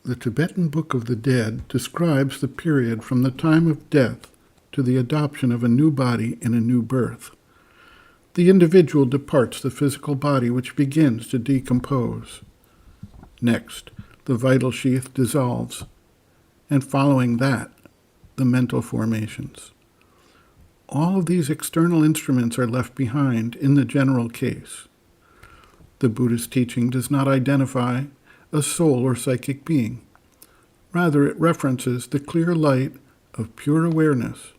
The Tibetan Book of the Dead describes the period from the time of death to the adoption of a new body in a new birth. The individual departs the physical body, which begins to decompose. Next, the vital sheath dissolves, and following that, the mental formations. All of these external instruments are left behind in the general case. The Buddhist teaching does not identify a soul or psychic being. Rather, it references the clear light of pure awareness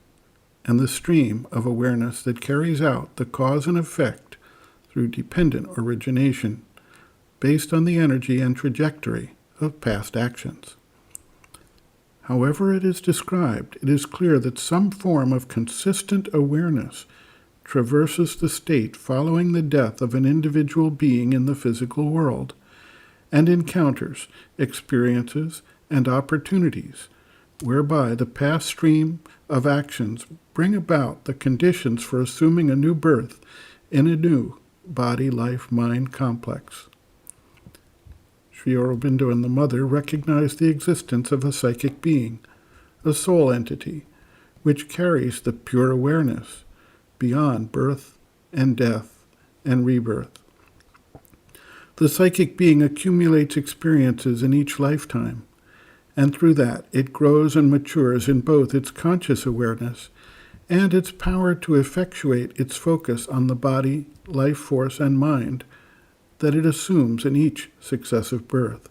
and the stream of awareness that carries out the cause and effect through dependent origination based on the energy and trajectory of past actions. However it is described, it is clear that some form of consistent awareness traverses the state following the death of an individual being in the physical world and encounters, experiences, and opportunities whereby the past stream of actions bring about the conditions for assuming a new birth in a new body-life-mind complex. Sri Aurobindo and the Mother recognize the existence of a psychic being, a soul entity, which carries the pure awareness beyond birth and death and rebirth. The psychic being accumulates experiences in each lifetime, and through that it grows and matures in both its conscious awareness and its power to effectuate its focus on the body, life force, and mind that it assumes in each successive birth.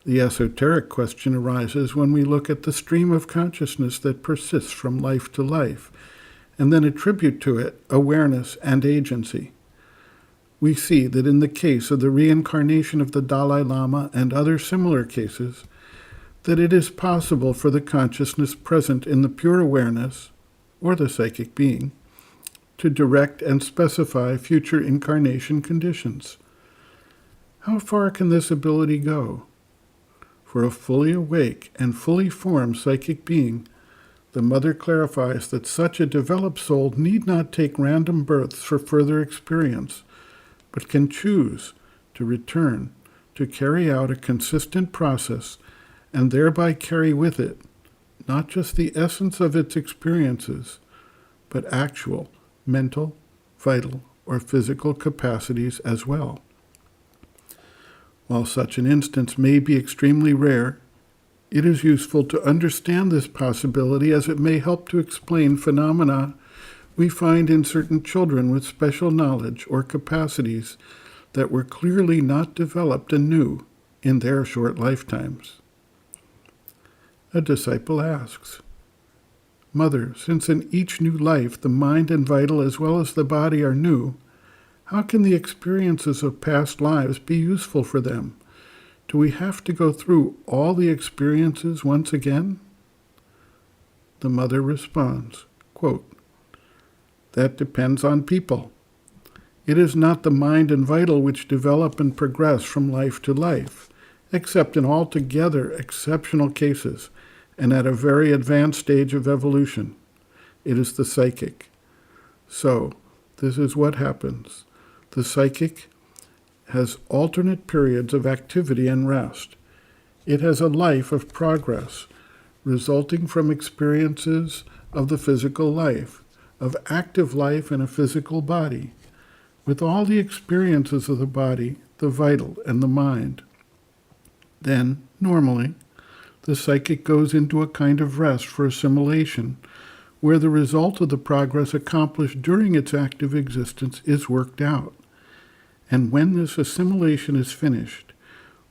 The esoteric question arises when we look at the stream of consciousness that persists from life to life, and then attribute to it awareness and agency. We see that in the case of the reincarnation of the Dalai Lama and other similar cases, that it is possible for the consciousness present in the pure awareness, or the psychic being, to direct and specify future incarnation conditions. How far can this ability go? For a fully awake and fully formed psychic being, the Mother clarifies that such a developed soul need not take random births for further experience, but can choose to return to carry out a consistent process and thereby carry with it not just the essence of its experiences, but actual mental, vital, or physical capacities as well. While such an instance may be extremely rare, it is useful to understand this possibility as it may help to explain phenomena we find in certain children with special knowledge or capacities that were clearly not developed anew in their short lifetimes. A disciple asks, "Mother, since in each new life the mind and vital as well as the body are new, how can the experiences of past lives be useful for them? Do we have to go through all the experiences once again?" The Mother responds, quote, "That depends on people. It is not the mind and vital which develop and progress from life to life, except in altogether exceptional cases and at a very advanced stage of evolution. It is the psychic. So, this is what happens. The psychic has alternate periods of activity and rest. It has a life of progress, resulting from experiences of the physical life, of active life in a physical body, with all the experiences of the body, the vital, and the mind. Then, normally, the psychic goes into a kind of rest for assimilation, where the result of the progress accomplished during its active existence is worked out. And when this assimilation is finished,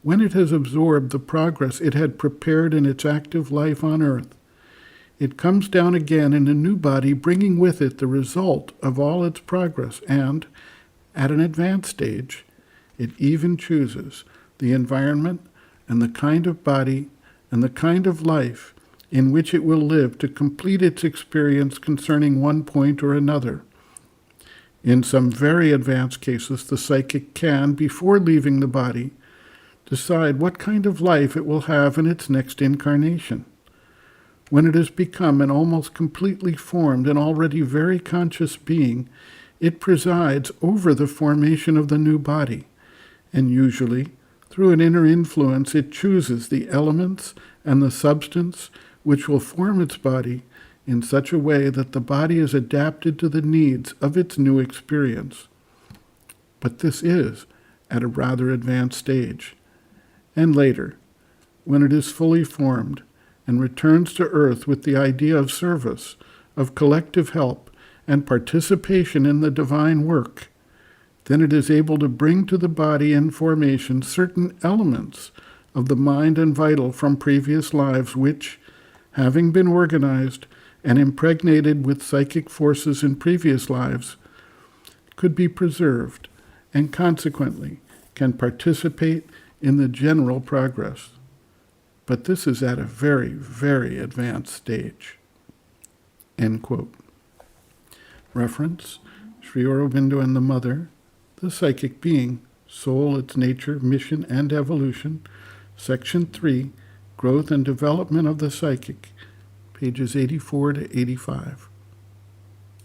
when it has absorbed the progress it had prepared in its active life on earth, it comes down again in a new body, bringing with it the result of all its progress, and, at an advanced stage, it even chooses the environment and the kind of body and the kind of life in which it will live to complete its experience concerning one point or another. In some very advanced cases, the psychic can, before leaving the body, decide what kind of life it will have in its next incarnation. When it has become an almost completely formed and already very conscious being, it presides over the formation of the new body, and usually, Through an inner influence, it chooses the elements and the substance which will form its body in such a way that the body is adapted to the needs of its new experience. But this is at a rather advanced stage. And later, when it is fully formed and returns to earth with the idea of service, of collective help, and participation in the divine work, then it is able to bring to the body in formation certain elements of the mind and vital from previous lives which, having been organized and impregnated with psychic forces in previous lives, could be preserved and consequently can participate in the general progress. But this is at a very, very advanced stage. End quote. Reference, Sri Aurobindo and the Mother, The Psychic Being, Soul, Its Nature, Mission, and Evolution, Section 3, Growth and Development of the Psychic, pages 84 to 85.